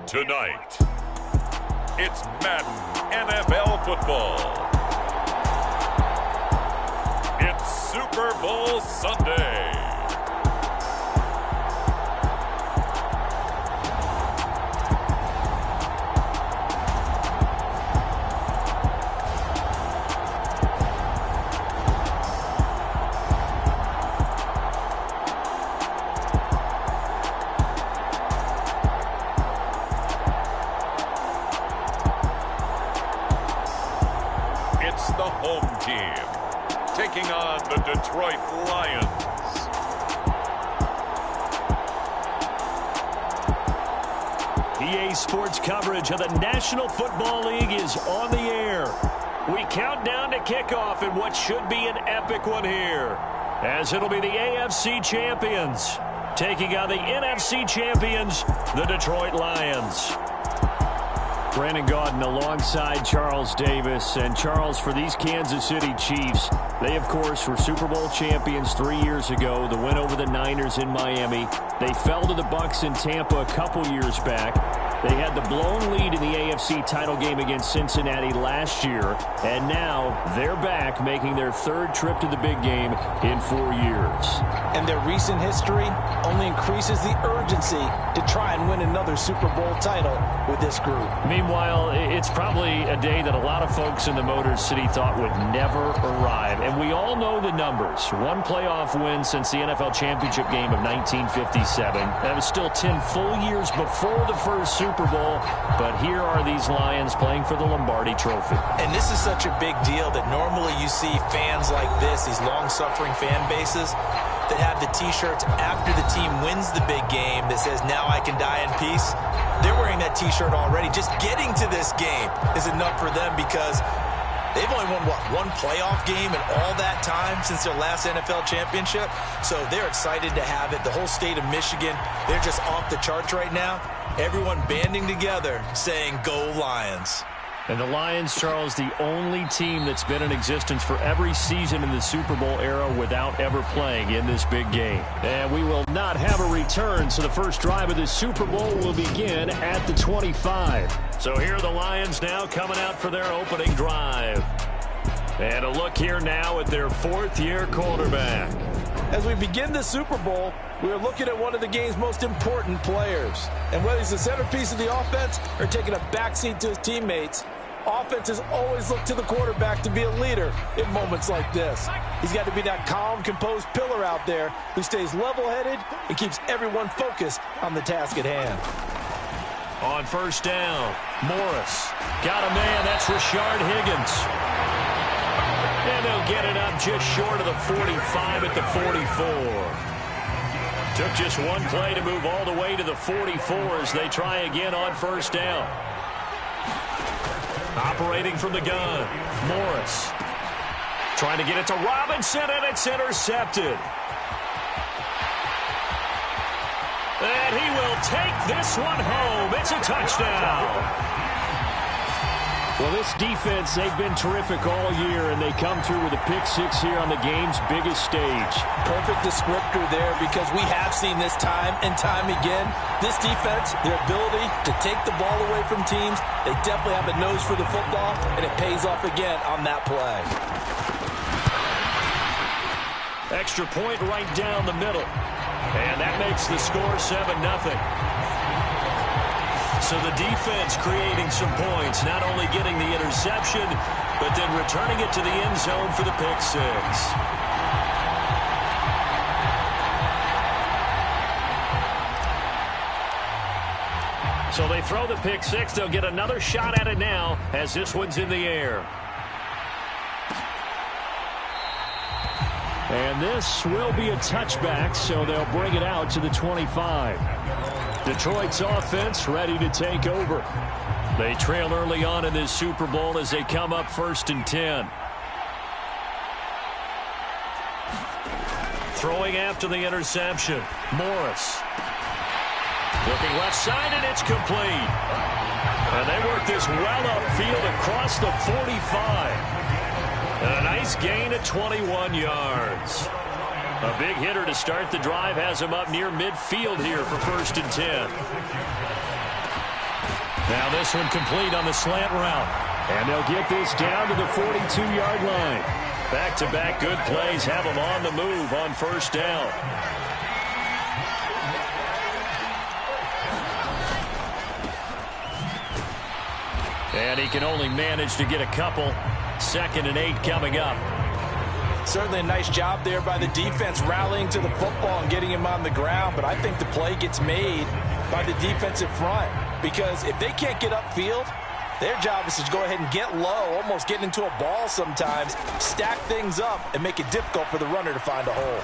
Tonight, it's Madden NFL football. It's Super Bowl Sunday. The home team taking on the Detroit Lions. EA Sports coverage of the National Football League is on the air. We count down to kickoff in what should be an epic one here, as it'll be the AFC champions taking on the NFC champions, the Detroit Lions. Brandon Gaudin alongside Charles Davis. And Charles, for these Kansas City Chiefs, they, of course, were Super Bowl champions 3 years ago. The win over the Niners in Miami. They fell to the Bucs in Tampa a couple years back. They had the blown lead in the AFC title game against Cincinnati last year. And now they're back, making their third trip to the big game in 4 years. And their recent history only increases the urgency to try and win another Super Bowl title with this group. Meanwhile, it's probably a day that a lot of folks in the Motor City thought would never arrive. And we all know the numbers. One playoff win since the NFL championship game of 1957. That was still 10 full years before the first Super Bowl. But here are these Lions playing for the Lombardi Trophy. And this is such a big deal that normally you see fans like this, these long-suffering fan bases, that have the T-shirts after the team wins the big game that says, "Now I can die in peace." They're wearing that T-shirt already. Just getting to this game is enough for them because they've only won, one playoff game in all that time since their last NFL championship. So they're excited to have it. The whole state of Michigan, they're just off the charts right now. Everyone banding together saying, "Go Lions." And the Lions, Charles, the only team that's been in existence for every season in the Super Bowl era without ever playing in this big game. And we will not have a return, so the first drive of this Super Bowl will begin at the 25. So here are the Lions now coming out for their opening drive. And a look here now at their fourth-year quarterback. As we begin the Super Bowl, we are looking at one of the game's most important players. And whether he's the centerpiece of the offense or taking a backseat to his teammates, offenses always look to the quarterback to be a leader in moments like this. He's got to be that calm, composed pillar out there who stays level-headed and keeps everyone focused on the task at hand. On first down, Morris. Got a man, that's Rashard Higgins. And they'll get it up just short of the 45 at the 44. Took just one play to move all the way to the 44 as they try again on first down. Operating from the gun, Morris. Trying to get it to Robinson, and it's intercepted. And he will take this one home. It's a touchdown. Well, this defense, they've been terrific all year, and they come through with a pick-6 here on the game's biggest stage. Perfect descriptor there because we have seen this time and time again. This defense, their ability to take the ball away from teams, they definitely have a nose for the football, and it pays off again on that play. Extra point right down the middle. And that makes the score 7-0. So the defense creating some points, not only getting the interception, but then returning it to the end zone for the pick-6. So they throw the pick-6. They'll get another shot at it now as this one's in the air. And this will be a touchback, so they'll bring it out to the 25. Detroit's offense ready to take over. They trail early on in this Super Bowl as they come up 1st and 10. Throwing after the interception, Morris. Looking left side, and it's complete. And they work this well upfield across the 45. And a nice gain at 21 yards. A big hitter to start the drive has him up near midfield here for 1st and 10. Now this one complete on the slant route. And they'll get this down to the 42-yard line. Back-to-back good plays have them on the move on first down. And he can only manage to get a couple. 2nd and 8 coming up. Certainly a nice job there by the defense rallying to the football and getting him on the ground. But I think the play gets made by the defensive front. Because if they can't get upfield, their job is to go ahead and get low, almost get into a ball sometimes, stack things up, and make it difficult for the runner to find a hole.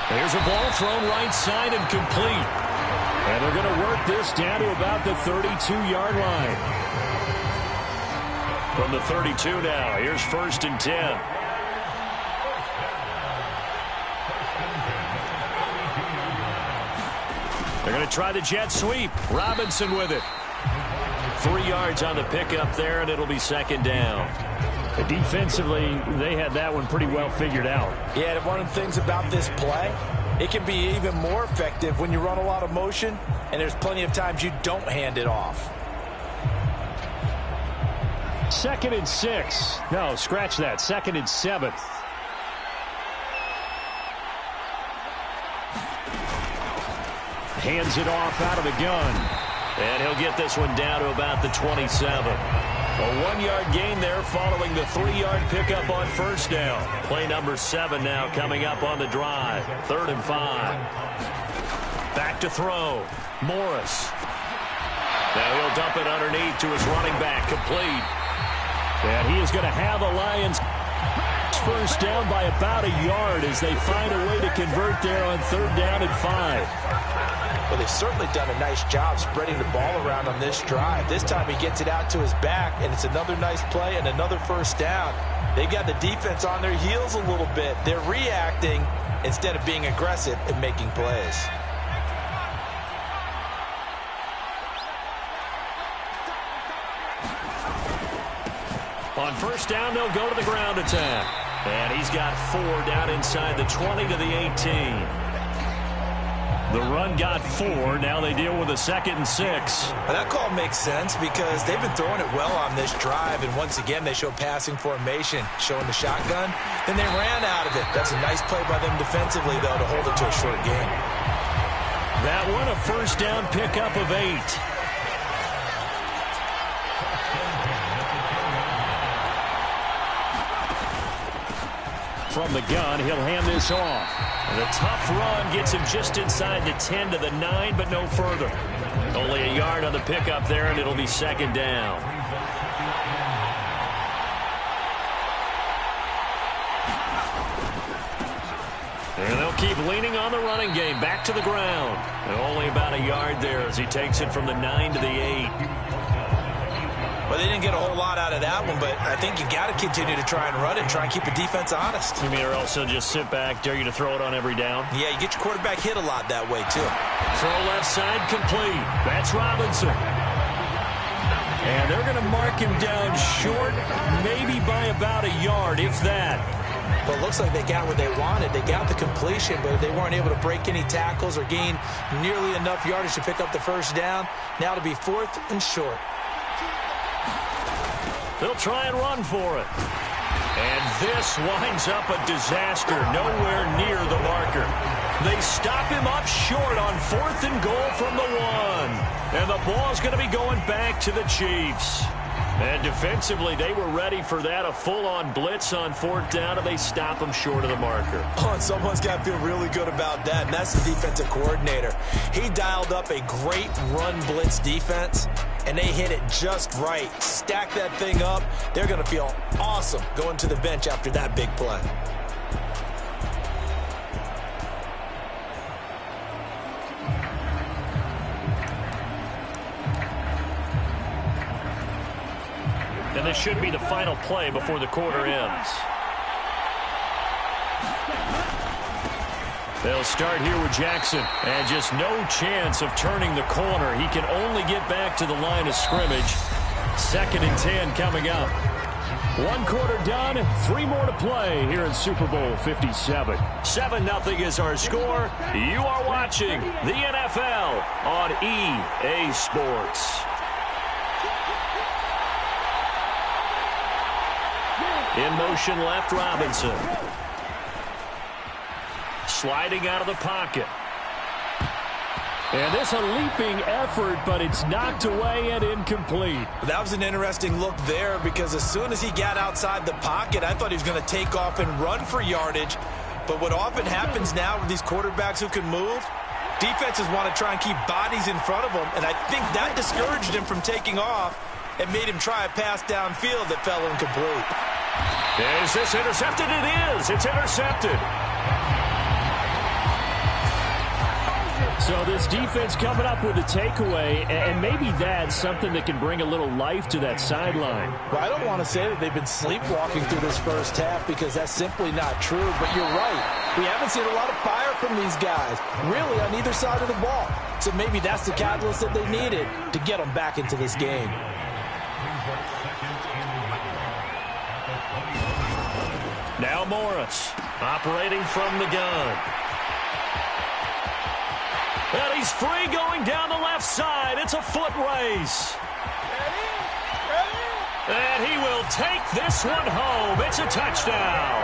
There's a ball thrown right side and complete. And they're going to work this down to about the 32-yard line. From the 32 now, here's 1st and 10. They're going to try the jet sweep. Robinson with it. 3 yards on the pickup there, and it'll be 2nd down. Defensively, they had that one pretty well figured out. Yeah, one of the things about this play, it can be even more effective when you run a lot of motion, and there's plenty of times you don't hand it off. 2nd and 6. No, scratch that. 2nd and 7. Hands it off out of the gun. And he'll get this one down to about the 27. A 1-yard gain there following the 3-yard pickup on first down. Play number 7 now coming up on the drive. 3rd and 5. Back to throw. Morris. Now he'll dump it underneath to his running back. Complete. And he is going to have the Lions first down by about a yard as they find a way to convert there on 3rd down and 5. Well, they've certainly done a nice job spreading the ball around on this drive. This time he gets it out to his back, and it's another nice play and another first down. They've got the defense on their heels a little bit. They're reacting instead of being aggressive and making plays. On first down, they'll go to the ground attack. And he's got 4 down inside the 20 to the 18. The run got 4. Now they deal with a 2nd and 6. Well, that call makes sense because they've been throwing it well on this drive. And once again, they show passing formation, showing the shotgun. Then they ran out of it. That's a nice play by them defensively, though, to hold it to a short gain. That one, a first down pickup of 8. From the gun, he'll hand this off. The tough run gets him just inside the 10 to the 9, but no further. Only a yard on the pickup there, and it'll be 2nd down. And they'll keep leaning on the running game. Back to the ground. And only about a yard there as he takes it from the 9 to the 8. Well, they didn't get a whole lot out of that one, but I think you got to continue to try and run it and try and keep the defense honest. You mean or else they'll just sit back, dare you to throw it on every down? Yeah, you get your quarterback hit a lot that way, too. Throw left side complete. That's Robinson. And they're going to mark him down short, maybe by about a yard, if that. Well, it looks like they got what they wanted. They got the completion, but they weren't able to break any tackles or gain nearly enough yardage to pick up the first down. Now to be 4th and short. They'll try and run for it. And this winds up a disaster, nowhere near the marker. They stop him up short on 4th and goal from the 1. And the ball's going to be going back to the Chiefs. And defensively, they were ready for that, a full-on blitz on 4th down, and they stop him short of the marker. Oh, and someone's got to feel really good about that, and that's the defensive coordinator. He dialed up a great run blitz defense, and they hit it just right. Stack that thing up. They're going to feel awesome going to the bench after that big play. And this should be the final play before the quarter ends. They'll start here with Jackson. And just no chance of turning the corner. He can only get back to the line of scrimmage. 2nd and 10 coming up. One quarter done, 3 more to play here in Super Bowl 57. 7-0 is our score. You are watching the NFL on EA Sports. In motion left, Robinson. Sliding out of the pocket. And this a leaping effort, but it's knocked away and incomplete. That was an interesting look there because as soon as he got outside the pocket, I thought he was going to take off and run for yardage. But what often happens now with these quarterbacks who can move, defenses want to try and keep bodies in front of them, and I think that discouraged him from taking off and made him try a pass downfield that fell incomplete. Is this intercepted? It is. It's intercepted. So this defense coming up with a takeaway, and maybe that's something that can bring a little life to that sideline. Well, I don't want to say that they've been sleepwalking through this first half because that's simply not true, but you're right. We haven't seen a lot of fire from these guys, really on either side of the ball. So maybe that's the catalyst that they needed to get them back into this game. Now Morris operating from the gun. And he's free going down the left side. It's a foot race. And he will take this one home. It's a touchdown.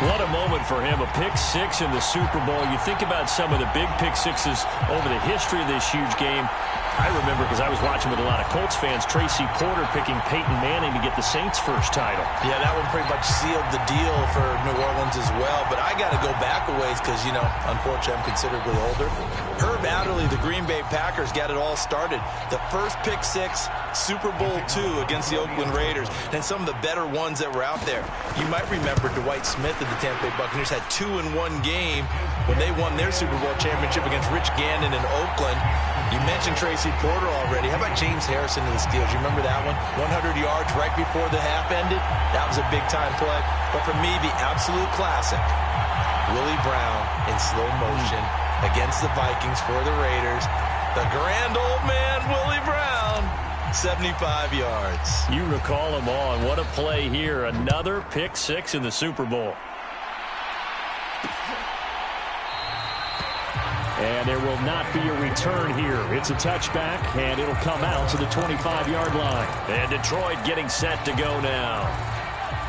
What a moment for him, a pick six in the Super Bowl. You think about some of the big pick sixes over the history of this huge game. I remember, because I was watching with a lot of Colts fans, Tracy Porter picking Peyton Manning to get the Saints' first title. Yeah, that one pretty much sealed the deal for New Orleans as well. But I got to go back a ways because, you know, unfortunately I'm considerably older. Herb Adderley, the Green Bay Packers, got it all started. The first pick six, Super Bowl II against the Oakland Raiders, and some of the better ones that were out there. You might remember Dwight Smith of the Tampa Bay Buccaneers had 2 in one game when they won their Super Bowl championship against Rich Gannon in Oakland. You mentioned Tracy Porter already. How about James Harrison of the Steelers? You remember that one? 100 yards right before the half ended. That was a big-time play. But for me, the absolute classic, Willie Brown in slow motion against the Vikings for the Raiders. The grand old man, Willie Brown, 75 yards. You recall them all, and what a play here. Another pick six in the Super Bowl. And there will not be a return here. It's a touchback, and it'll come out to the 25-yard line. And Detroit getting set to go now.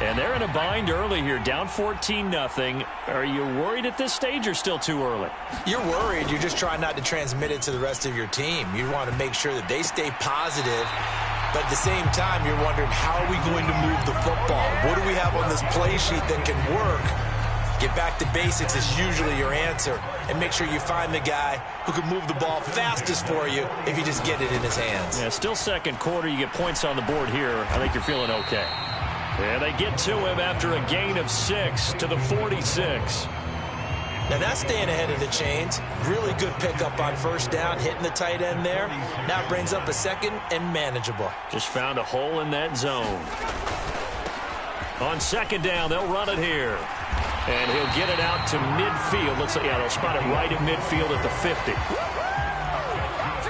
And they're in a bind early here, down 14-0. Are you worried at this stage or still too early? You're worried. You're just trying not to transmit it to the rest of your team. You want to make sure that they stay positive. But at the same time, you're wondering, how are we going to move the football? What do we have on this play sheet that can work? Get back to basics is usually your answer. And make sure you find the guy who can move the ball fastest for you if you just get it in his hands. Yeah, still second quarter. You get points on the board here. I think you're feeling okay. And they get to him after a gain of 6 to the 46. Now that's staying ahead of the chains. Really good pickup on first down, hitting the tight end there. Now it brings up a second and manageable. Just found a hole in that zone. On second down, they'll run it here. And he'll get it out to midfield. Let's say, yeah, they'll spot it right at midfield at the 50.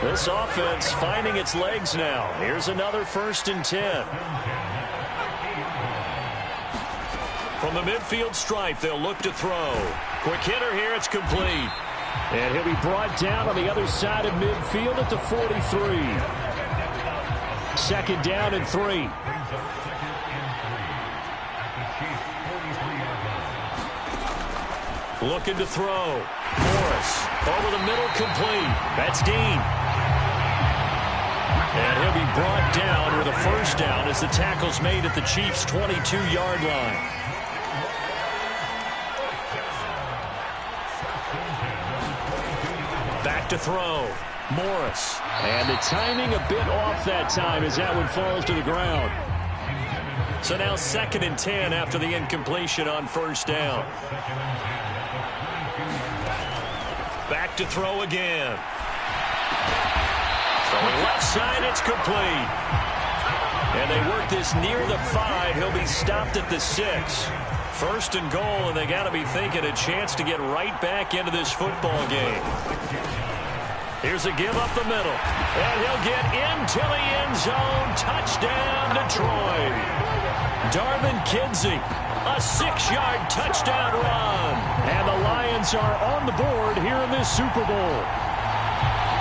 This offense finding its legs now. Here's another 1st and 10. From the midfield stripe, they'll look to throw. Quick hitter here, it's complete. And he'll be brought down on the other side of midfield at the 43. 2nd down and 3. Looking to throw. Morris over the middle, complete. That's Dean. And he'll be brought down with a 1st down as the tackle's made at the Chiefs' 22-yard line. Back to throw. Morris. And the timing a bit off that time as that one falls to the ground. So now 2nd and 10 after the incompletion on 1st down. Back to throw again. Throwing left side, it's complete. And they work this near the 5. He'll be stopped at the 6. 1st and goal, and they got to be thinking a chance to get right back into this football game. Here's a give up the middle. And he'll get into the end zone. Touchdown, Detroit. Darvin Kinsey, a 6-yard touchdown run. And the Lions are on the board here in this Super Bowl.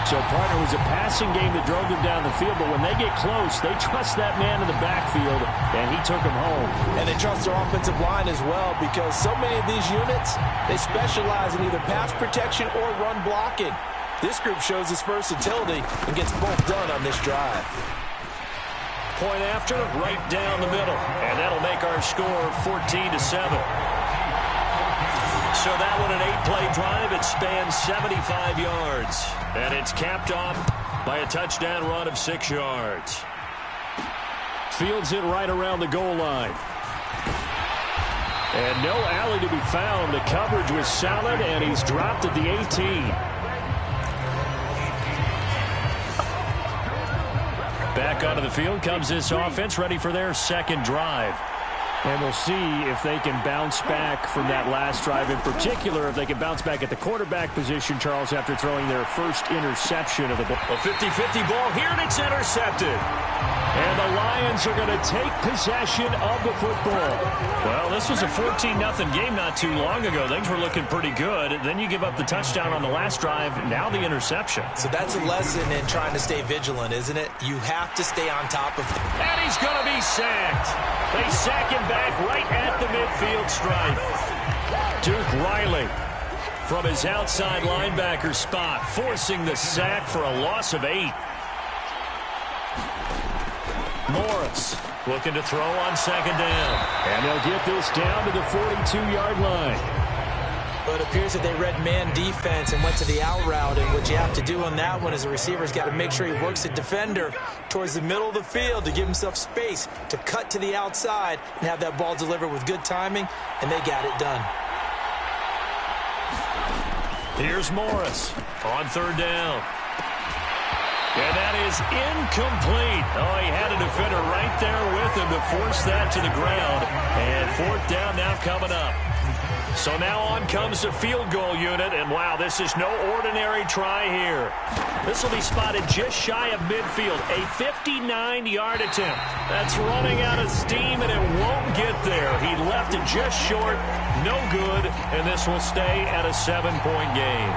So, partner, was a passing game that drove them down the field, but when they get close, they trust that man in the backfield, and he took them home. And they trust their offensive line as well, because so many of these units, they specialize in either pass protection or run blocking. This group shows its versatility and gets both done on this drive. Point after, right down the middle, and that'll make our score 14-7. So that one, an 8-play drive. It spans 75 yards. And it's capped off by a touchdown run of 6 yards. Fields it right around the goal line. And no alley to be found. The coverage was solid, and he's dropped at the 18. Back onto the field comes this offense, ready for their second drive. And we'll see if they can bounce back from that last drive. In particular, if they can bounce back at the quarterback position, Charles, after throwing their first interception of the ball. A 50-50 ball here, and it's intercepted. And the Lions are going to take possession of the football. Well, this was a 14-0 game not too long ago. Things were looking pretty good. Then you give up the touchdown on the last drive. Now the interception. So that's a lesson in trying to stay vigilant, isn't it? You have to stay on top of it. And he's going to be sacked. They sack him back right at the midfield stripe. Duke Riley from his outside linebacker spot, forcing the sack for a loss of 8. Morris looking to throw on second down. And they'll get this down to the 42-yard line. But it appears that they read man defense and went to the out route. And what you have to do on that one is the receiver's got to make sure he works the defender towards the middle of the field to give himself space to cut to the outside and have that ball delivered with good timing, and they got it done. Here's Morris on third down. And that is incomplete. Oh, he had a defender right there with him to force that to the ground. And fourth down now coming up. So now on comes the field goal unit. And, wow, this is no ordinary try here. This will be spotted just shy of midfield. A 59-yard attempt. That's running out of steam, and it won't get there. He left it just short. No good. And this will stay at a 7-point game.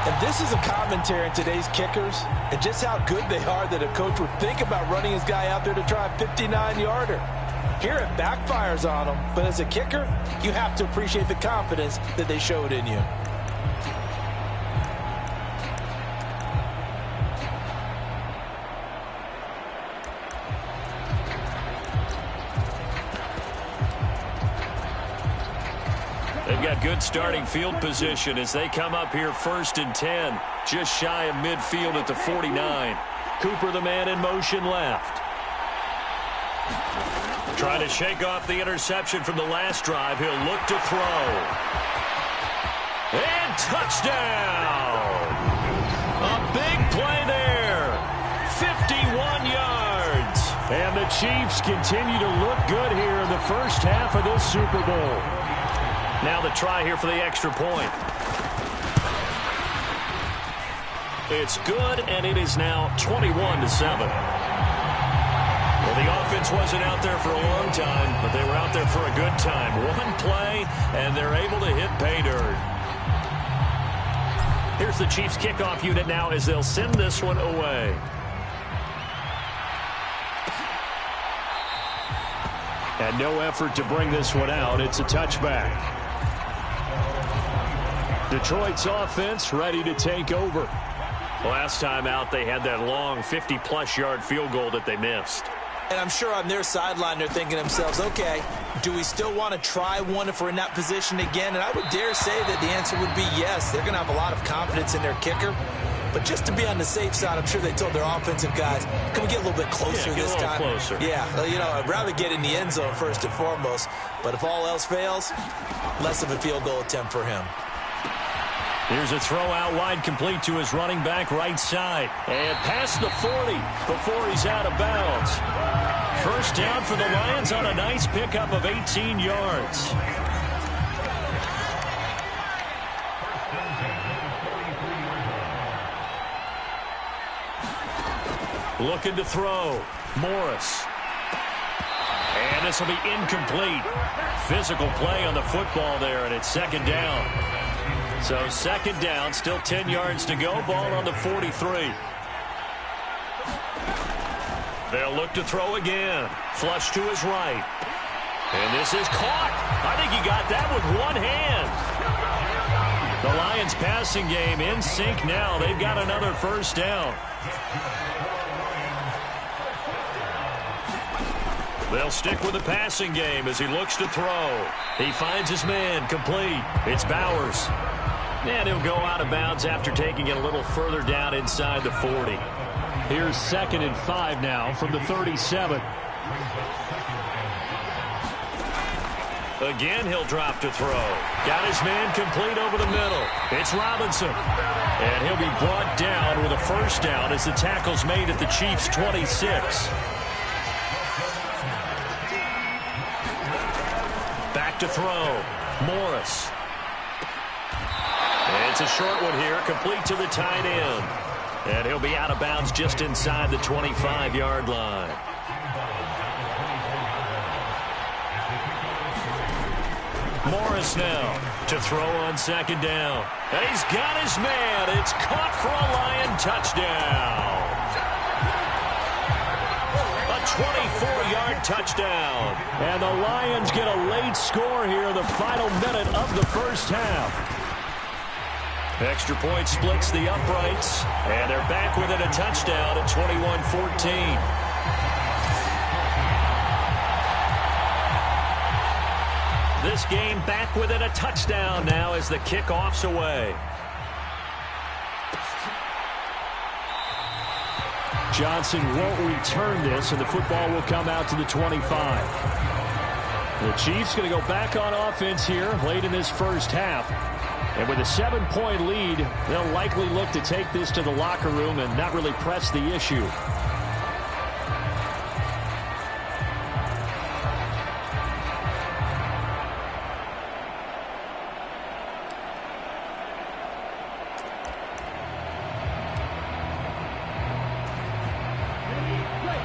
And this is a commentary on today's kickers and just how good they are that a coach would think about running his guy out there to try a 59-yarder. Here it backfires on him, but as a kicker, you have to appreciate the confidence that they showed in you. They've got good starting field position as they come up here 1st and 10, just shy of midfield at the 49. Cooper, the man in motion left. Trying to shake off the interception from the last drive. He'll look to throw. And touchdown! A big play there. 51 yards. And the Chiefs continue to look good here in the first half of this Super Bowl. Now the try here for the extra point. It's good, and it is now 21-7. Well, the offense wasn't out there for a long time, but they were out there for a good time. One play, and they're able to hit pay dirt. Here's the Chiefs kickoff unit now as they'll send this one away. And no effort to bring this one out. It's a touchback. Detroit's offense ready to take over. Last time out, they had that long 50-plus yard field goal that they missed. And I'm sure on their sideline they're thinking to themselves, okay, do we still want to try one if we're in that position again? And I would dare say that the answer would be yes. They're going to have a lot of confidence in their kicker. But just to be on the safe side, I'm sure they told their offensive guys, can we get a little bit closer this time? Closer. Yeah, you know, I'd rather get in the end zone first and foremost. But if all else fails, less of a field goal attempt for him. Here's a throw out wide, complete to his running back right side. And past the 40 before he's out of bounds. First down for the Lions on a nice pickup of 18 yards. Looking to throw. Morris. And this will be incomplete. Physical play on the football there, and it's second down. So second down, still 10 yards to go. Ball on the 43. They'll look to throw again. Flush to his right. And this is caught. I think he got that with one hand. The Lions passing game in sync now. They've got another first down. They'll stick with the passing game as he looks to throw. He finds his man, complete. It's Bowers. And he'll go out of bounds after taking it a little further down inside the 40. Here's 2nd and 5 now from the 37. Again, he'll drop to throw. Got his man complete over the middle. It's Robinson. And he'll be brought down with a first down as the tackle's made at the Chiefs' 26. Back to throw. Morris. And it's a short one here, complete to the tight end. And he'll be out of bounds just inside the 25-yard line. Morris now to throw on second down. And he's got his man. It's caught for a Lion touchdown. A 24-yard touchdown. And the Lions get a late score here in the final minute of the first half. Extra point splits the uprights, and they're back within a touchdown at 21-14. This game back within a touchdown now as the kickoff's away. Johnson won't return this, and the football will come out to the 25. The Chiefs going to go back on offense here late in this first half. And with a 7-point lead, they'll likely look to take this to the locker room and not really press the issue.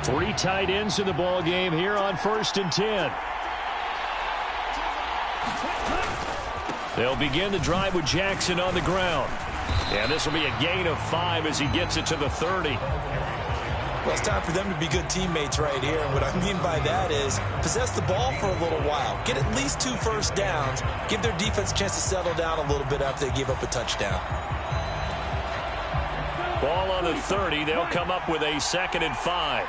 Three tight ends in the ball game here on 1st and 10. They'll begin the drive with Jackson on the ground. And this will be a gain of 5 as he gets it to the 30. Well, it's time for them to be good teammates right here. And what I mean by that is possess the ball for a little while. Get at least 2 first downs. Give their defense a chance to settle down a little bit after they give up a touchdown. Ball on the 30. They'll come up with a 2nd and 5.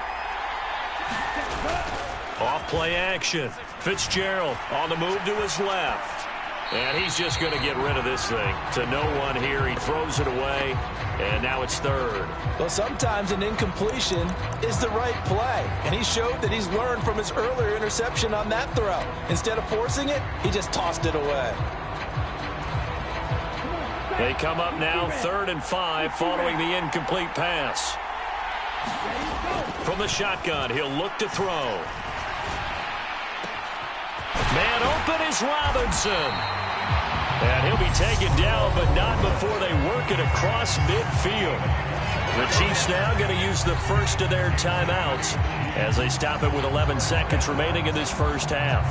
Off play action. Fitzgerald on the move to his left. And he's just going to get rid of this thing to no one here. He throws it away, and now it's 3rd. Well, sometimes an incompletion is the right play, and he showed that he's learned from his earlier interception on that throw. Instead of forcing it, he just tossed it away. They come up now 3rd and 5 following the incomplete pass. From the shotgun, he'll look to throw. Man open is Robinson. And he'll be taken down, but not before they work it across midfield. The Chiefs now going to use the first of their timeouts as they stop it with 11 seconds remaining in this first half.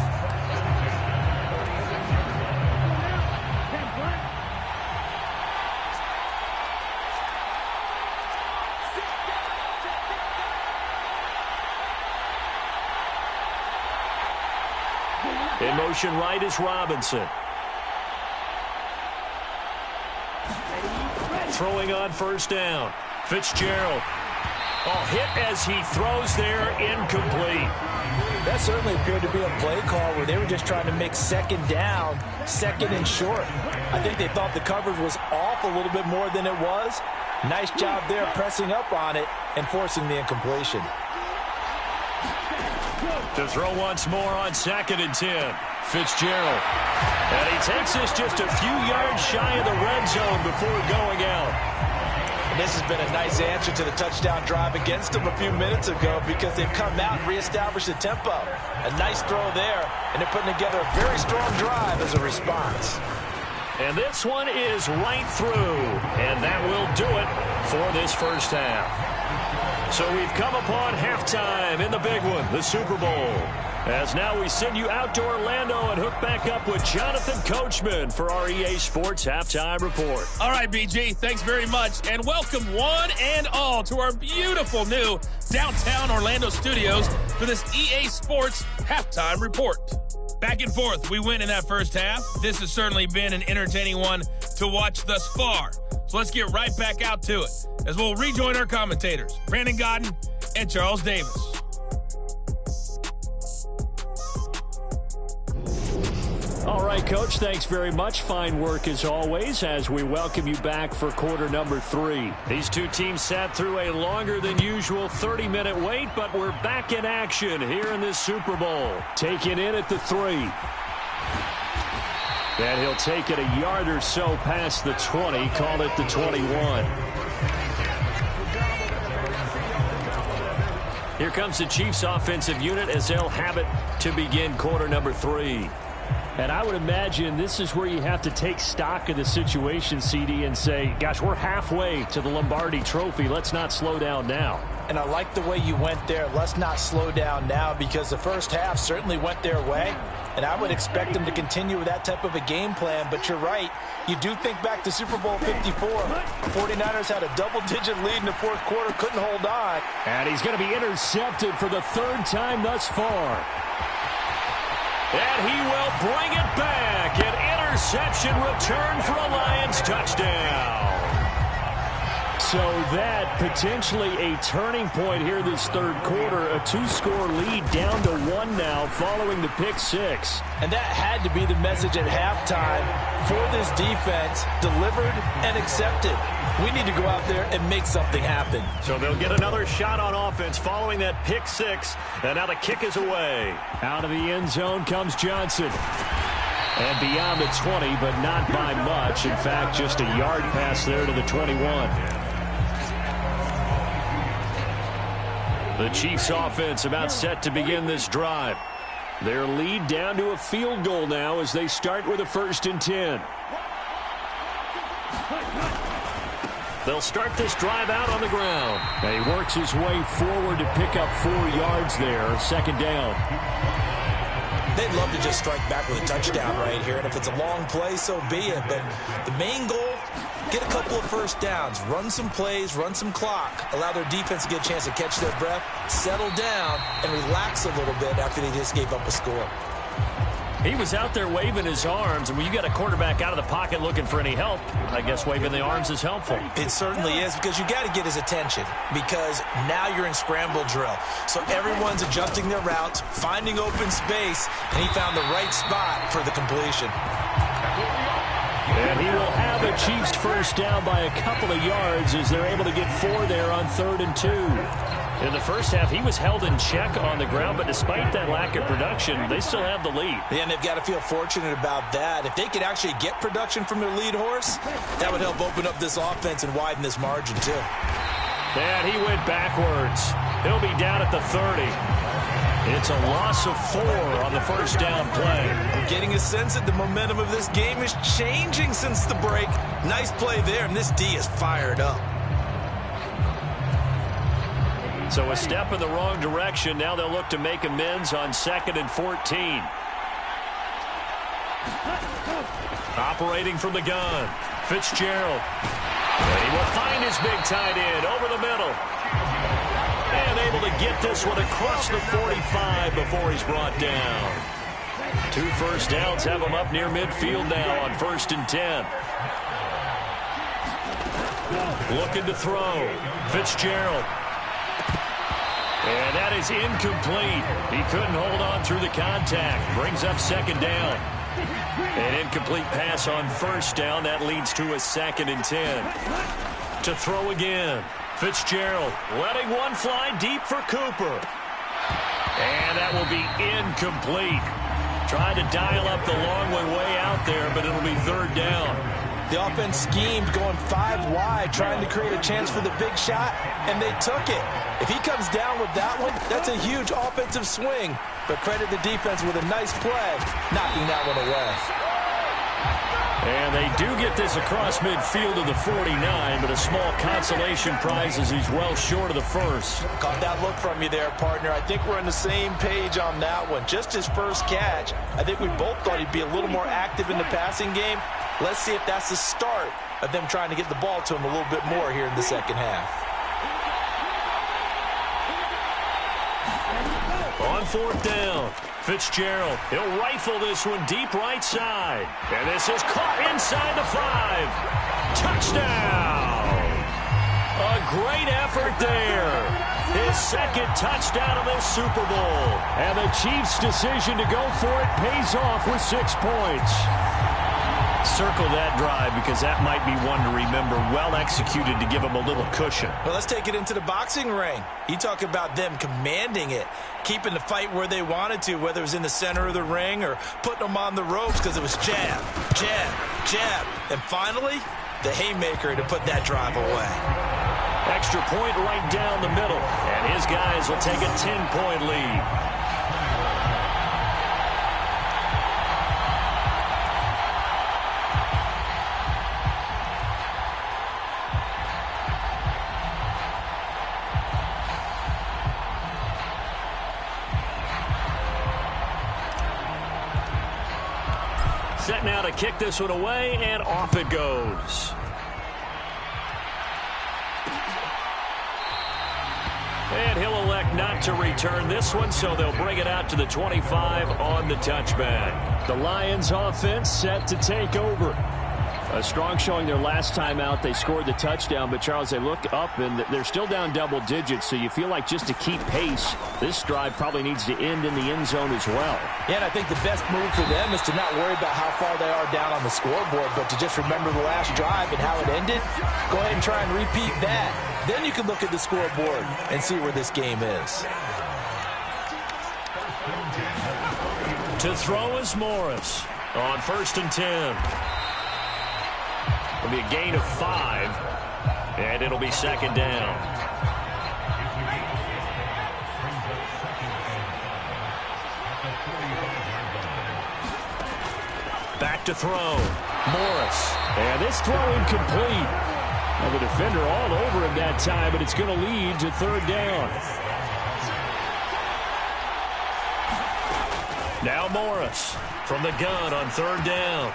In motion right is Robinson. Throwing on first down. Fitzgerald. Oh, hit as he throws there, incomplete. That certainly appeared to be a play call where they were just trying to make second down, 2nd and short. I think they thought the coverage was off a little bit more than it was. Nice job there pressing up on it and forcing the incompletion. To throw once more on 2nd and 10. Fitzgerald. And he takes this just a few yards shy of the red zone before going out. And this has been a nice answer to the touchdown drive against them a few minutes ago because they've come out and reestablished the tempo. A nice throw there, and they're putting together a very strong drive as a response. And this one is right through. And that will do it for this first half. So we've come upon halftime in the big one, the Super Bowl. As now we send you out to Orlando and hook back up with Jonathan Coachman for our EA Sports Halftime Report. All right, BG, thanks very much. And welcome one and all to our beautiful new downtown Orlando studios for this EA Sports Halftime Report. Back and forth, we win in that first half. This has certainly been an entertaining one to watch thus far. So let's get right back out to it as we'll rejoin our commentators, Brandon Godden and Charles Davis. All right, Coach, thanks very much. Fine work as always as we welcome you back for quarter number 3. These two teams sat through a longer than usual 30-minute wait, but we're back in action here in this Super Bowl. Taking in at the 3. And he'll take it a yard or so past the 20, call it the 21. Here comes the Chiefs offensive unit as they'll have it to begin quarter number 3. And I would imagine this is where you have to take stock of the situation, CD, and say, gosh, we're halfway to the Lombardi Trophy. Let's not slow down now. And I like the way you went there. Let's not slow down now, because the first half certainly went their way. And I would expect them to continue with that type of a game plan. But you're right. You do think back to Super Bowl 54. 49ers had a double-digit lead in the fourth quarter, couldn't hold on. And he's going to be intercepted for the 3rd time thus far. And he will bring it back. An interception return for a Lions touchdown. So that potentially a turning point here this third quarter. A 2-score lead down to 1 now following the pick 6. And that had to be the message at halftime for this defense. Delivered and accepted. We need to go out there and make something happen. So they'll get another shot on offense following that pick 6. And now the kick is away. Out of the end zone comes Johnson. And beyond the 20, but not by much. In fact, just a yard pass there to the 21. The Chiefs offense about set to begin this drive. Their lead down to a field goal now as they start with a 1st and 10. They'll start this drive out on the ground. And he works his way forward to pick up 4 yards there. 2nd down. They'd love to just strike back with a touchdown right here. And if it's a long play, so be it. But the main goal, get a couple of first downs, run some plays, run some clock, allow their defense to get a chance to catch their breath, settle down, and relax a little bit after they just gave up a score. He was out there waving his arms, and when you got a quarterback out of the pocket looking for any help, I guess waving the arms is helpful. It certainly is, because you got to get his attention, because now you're in scramble drill. So everyone's adjusting their routes, finding open space, and he found the right spot for the completion. And he will have a Chiefs first down by a couple of yards as they're able to get 4 there on 3rd and 2. In the first half, he was held in check on the ground, but despite that lack of production, they still have the lead. Yeah, and they've got to feel fortunate about that. If they could actually get production from their lead horse, that would help open up this offense and widen this margin, too. And he went backwards. He'll be down at the 30. It's a loss of 4 on the first down play. I'm getting a sense that the momentum of this game is changing since the break. Nice play there, and this D is fired up. So a step in the wrong direction. Now they'll look to make amends on 2nd and 14. Operating from the gun, Fitzgerald. And he will find his big tight end over the middle. And able to get this one across the 45 before he's brought down. 2 first downs have him up near midfield now on 1st and 10. Looking to throw. Fitzgerald. And that is incomplete. He couldn't hold on through the contact. Brings up 2nd down. An incomplete pass on 1st down. That leads to a 2nd and 10. To throw again. Fitzgerald letting one fly deep for Cooper. And that will be incomplete. Trying to dial up the long way out there, but it'll be 3rd down. The offense schemed going 5 wide, trying to create a chance for the big shot, and they took it. If he comes down with that one, that's a huge offensive swing. But credit the defense with a nice play, knocking that one away. And they do get this across midfield of the 49, but a small consolation prize as he's well short of the first. Caught that look from you there, partner. I think we're on the same page on that one. Just his first catch. I think we both thought he'd be a little more active in the passing game. Let's see if that's the start of them trying to get the ball to him a little bit more here in the second half. On fourth down, Fitzgerald, he'll rifle this one deep right side. And this is caught inside the 5. Touchdown! A great effort there. His second touchdown of this Super Bowl. And the Chiefs' decision to go for it pays off with 6 points. Circle that drive because that might be one to remember. Well executed to give him a little cushion. Well, let's take it into the boxing ring. You talk about them commanding it, keeping the fight where they wanted to, whether it was in the center of the ring or putting them on the ropes because it was jab, jab, jab. And finally, the haymaker to put that drive away. Extra point right down the middle. And his guys will take a 10-point lead. Set now to kick this one away, and off it goes. And he'll elect not to return this one, so they'll bring it out to the 25 on the touchback. The Lions offense set to take over. A strong showing their last time out. They scored the touchdown, but, Charles, they look up, and they're still down double digits, so you feel like just to keep pace, this drive probably needs to end in the end zone as well. Yeah, and I think the best move for them is to not worry about how far they are down on the scoreboard, but to just remember the last drive and how it ended. Go ahead and try and repeat that. Then you can look at the scoreboard and see where this game is. To throw is Morris on 1st and 10. It'll be a gain of 5, and it'll be 2nd down. Back to throw. Morris. And this throw incomplete. Well, the defender all over him that time, but it's going to lead to 3rd down. Now Morris from the gun on 3rd down.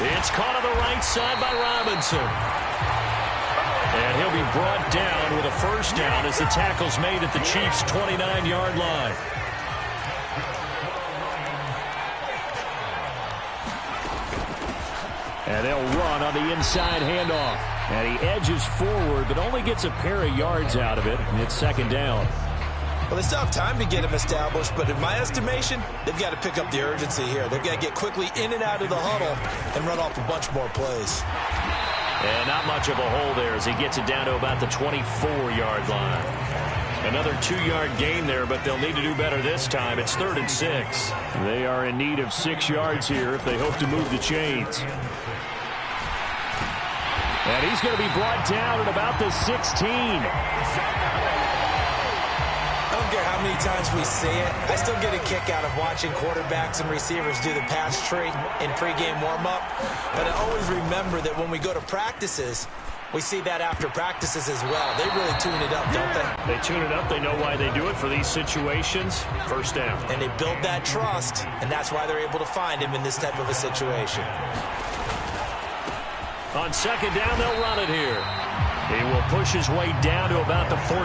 It's caught on the right side by Robinson. And he'll be brought down with a 1st down as the tackle's made at the Chiefs' 29-yard line. And they'll run on the inside handoff. And he edges forward, but only gets a pair of yards out of it. And it's 2nd down. Well, they still have time to get him established, but in my estimation, they've got to pick up the urgency here. They've got to get quickly in and out of the huddle and run off a bunch more plays. And not much of a hole there as he gets it down to about the 24-yard line. Another 2-yard gain there, but they'll need to do better this time. It's 3rd and 6. They are in need of 6 yards here if they hope to move the chains. And he's going to be brought down at about the 16. I don't care how many times we see it. I still get a kick out of watching quarterbacks and receivers do the pass tree in pregame warm-up. But I always remember that when we go to practices, we see that after practices as well. They really tune it up, don't they? They tune it up. They know why they do it for these situations. 1st down. And they build that trust, and that's why they're able to find him in this type of a situation. On 2nd down, they'll run it here. He will push his way down to about the 14.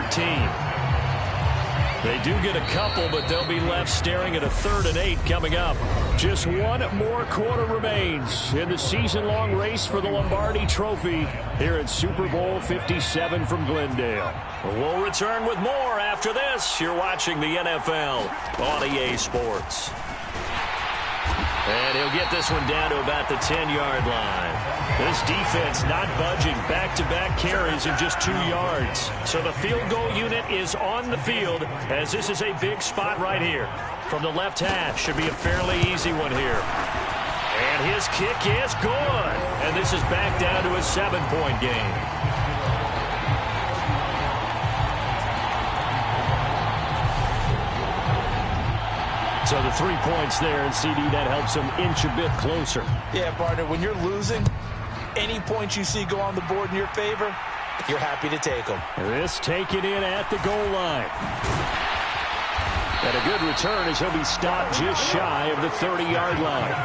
They do get a couple, but they'll be left staring at a 3rd and 8 coming up. Just one more quarter remains in the season-long race for the Lombardi Trophy here at Super Bowl 57 from Glendale. We'll return with more after this. You're watching the NFL on EA Sports. And he'll get this one down to about the 10-yard line. This defense not budging. Back-to-back carries in just 2 yards. So the field goal unit is on the field as this is a big spot right here. From the left hash, should be a fairly easy one here. And his kick is good. And this is back down to a 7-point game. So the 3 points there, and CD, that helps them inch a bit closer. Yeah, partner, when you're losing, any points you see go on the board in your favor, you're happy to take them. This taken in at the goal line. And a good return as he'll be stopped just shy of the 30-yard line.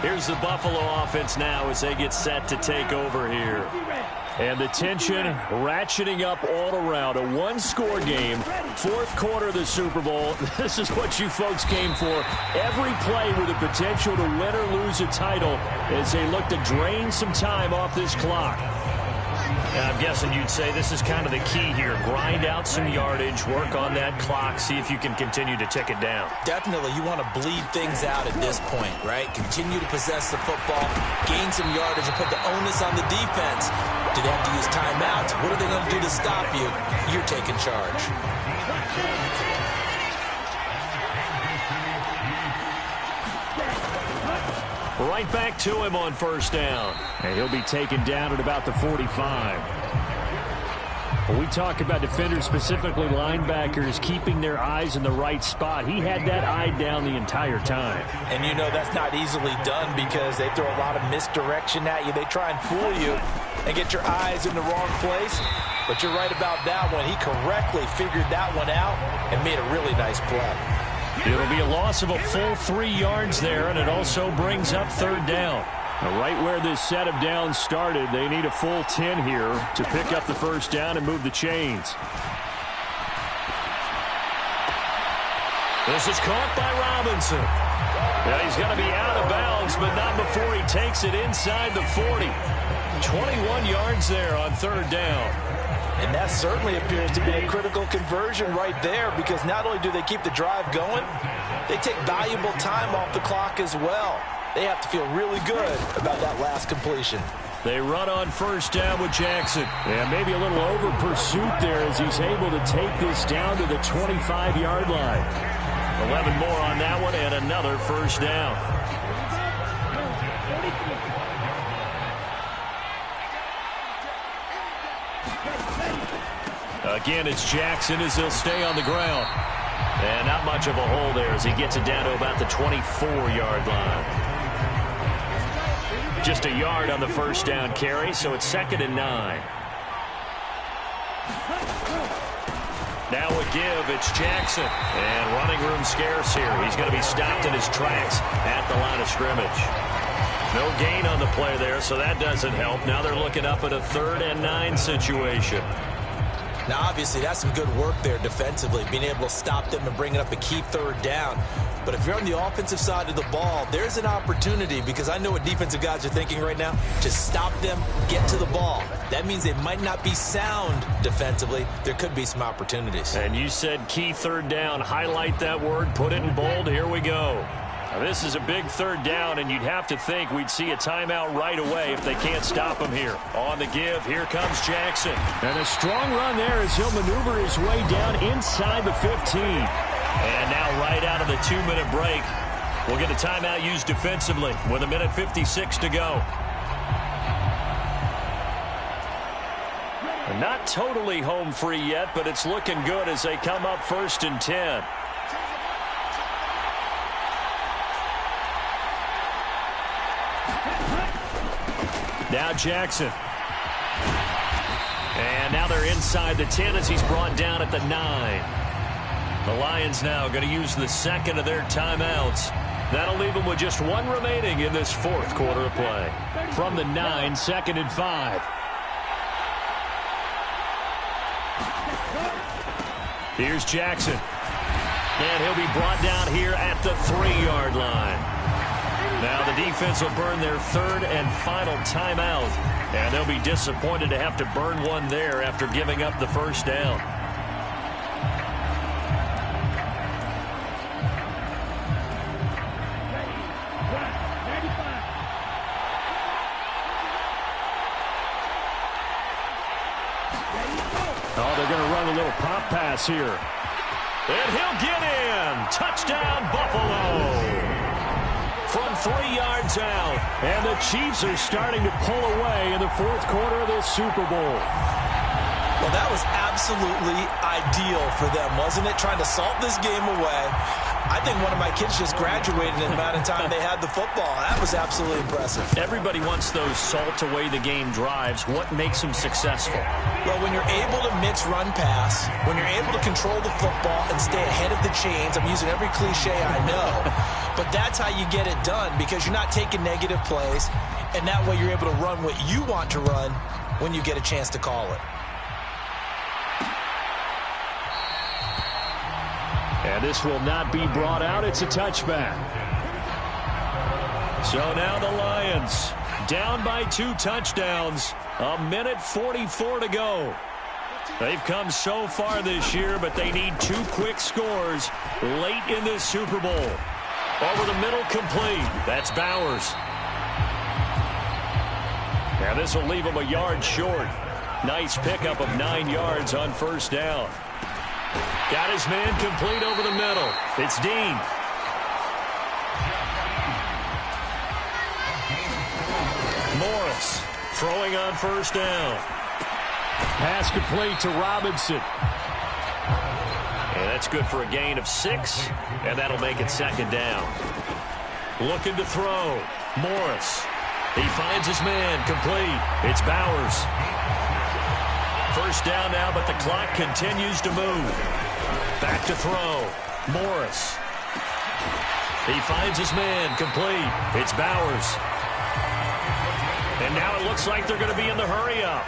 Here's the Buffalo offense now as they get set to take over here. And the tension ratcheting up all around. A one-score game, fourth quarter of the Super Bowl. This is what you folks came for. Every play with the potential to win or lose a title as they look to drain some time off this clock. I'm guessing you'd say this is kind of the key here. Grind out some yardage, work on that clock, see if you can continue to tick it down. Definitely, you want to bleed things out at this point, right? Continue to possess the football, gain some yardage, and put the onus on the defense. Do they have to use timeouts? What are they going to do to stop you? You're taking charge. Right back to him on first down. And he'll be taken down at about the 45. When we talk about defenders, specifically linebackers, keeping their eyes in the right spot, he had that eye down the entire time. And you know that's not easily done because they throw a lot of misdirection at you. They try and fool you and get your eyes in the wrong place. But you're right about that one. He correctly figured that one out and made a really nice play. It'll be a loss of a full 3 yards there, and it also brings up third down. Now, right where this set of downs started, they need a full 10 here to pick up the first down and move the chains. This is caught by Robinson. Now, he's going to be out of bounds, but not before he takes it inside the 40. 21 yards there on third down. And that certainly appears to be a critical conversion right there because not only do they keep the drive going, they take valuable time off the clock as well. They have to feel really good about that last completion. They run on first down with Jackson. And maybe a little over pursuit there as he's able to take this down to the 25-yard line. 11 more on that one and another first down. Again, it's Jackson as he'll stay on the ground. And not much of a hole there as he gets it down to about the 24-yard line. Just a yard on the first down carry, so it's 2nd and 9. Now a give, it's Jackson. And running room scarce here. He's going to be stopped in his tracks at the line of scrimmage. No gain on the play there, so that doesn't help. Now they're looking up at a 3rd and 9 situation. Now, obviously, that's some good work there defensively, being able to stop them and bring it up a key third down. But if you're on the offensive side of the ball, there's an opportunity because I know what defensive guys are thinking right now. Just stop them, get to the ball. That means they might not be sound defensively. There could be some opportunities. And you said key third down. Highlight that word, put it in bold. Here we go. Now, this is a big third down, and you'd have to think we'd see a timeout right away if they can't stop him here. On the give, here comes Jackson. And a strong run there as he'll maneuver his way down inside the 15. And now right out of the 2-minute break, we'll get a timeout used defensively with 1:56 to go. Not totally home free yet, but it's looking good as they come up 1st and 10. Now Jackson. And now they're inside the 10 as he's brought down at the 9. The Lions now going to use the 2nd of their timeouts. That'll leave them with just 1 remaining in this 4th quarter of play. From the 9, 2nd and 5. Here's Jackson. And he'll be brought down here at the 3-yard line. Now the defense will burn their 3rd and final timeout. And they'll be disappointed to have to burn one there after giving up the first down. Oh, they're going to run a little pop pass here. And he'll get in. Touchdown, Buffalo. From 3 yards out. And the Chiefs are starting to pull away in the 4th quarter of this Super Bowl. Well, that was absolutely ideal for them, wasn't it? Trying to salt this game away. I think one of my kids just graduated in the amount of time they had the football. That was absolutely impressive. Everybody wants those salt-away-the-game drives. What makes them successful? Well, when you're able to mix run-pass, when you're able to control the football and stay ahead of the chains, I'm using every cliche I know, but that's how you get it done because you're not taking negative plays, and that way you're able to run what you want to run when you get a chance to call it. And this will not be brought out. It's a touchback. So now the Lions down by 2 touchdowns. 1:44 to go. They've come so far this year, but they need 2 quick scores late in this Super Bowl. Over the middle, complete. That's Bowers. Now this will leave him a yard short. Nice pickup of 9 yards on first down. Got his man complete over the middle. It's Dean. Morris throwing on first down. Pass complete to Robinson. And that's good for a gain of 6, and that'll make it second down. Looking to throw. Morris. He finds his man complete. It's Bowers. First down now, but the clock continues to move. Back to throw. Morris. He finds his man complete. It's Bowers. And now it looks like they're going to be in the hurry-up.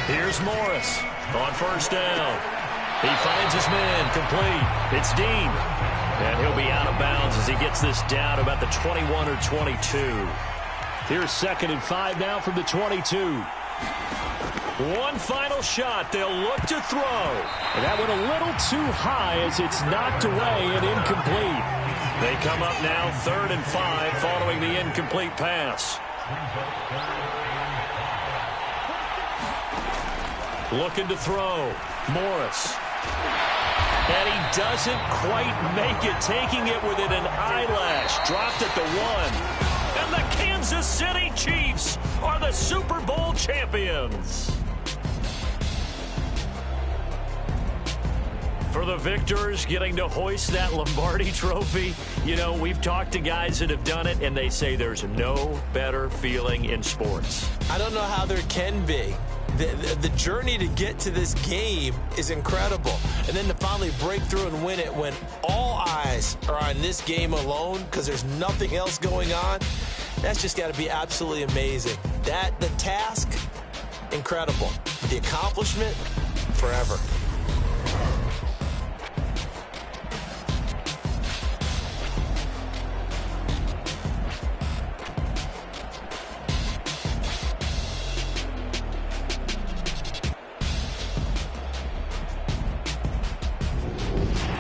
Here's Morris on first down. He finds his man complete. It's Dean. And he'll be out of bounds as he gets this down about the 21 or 22. Here's 2nd and 5 now from the 22. One final shot. They'll look to throw. And that went a little too high as it's knocked away and incomplete. They come up now 3rd and 5 following the incomplete pass. Looking to throw. Morris. And he doesn't quite make it, taking it within an eyelash. Dropped at the 1. And the Kansas City Chiefs are the Super Bowl champions. For the victors, getting to hoist that Lombardi trophy, you know, we've talked to guys that have done it, and they say there's no better feeling in sports. I don't know how there can be. The journey to get to this game is incredible. And then to finally break through and win it when all eyes are on this game alone because there's nothing else going on, that's just got to be absolutely amazing. The task, incredible. The accomplishment, forever.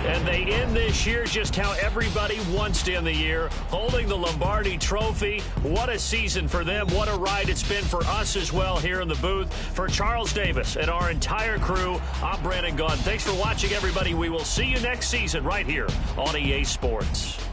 And they end this year just how everybody wants to end the year, holding the Lombardi Trophy. What a season for them. What a ride it's been for us as well here in the booth. For Charles Davis and our entire crew, I'm Brandon Gaudin. Thanks for watching, everybody. We will see you next season right here on EA Sports.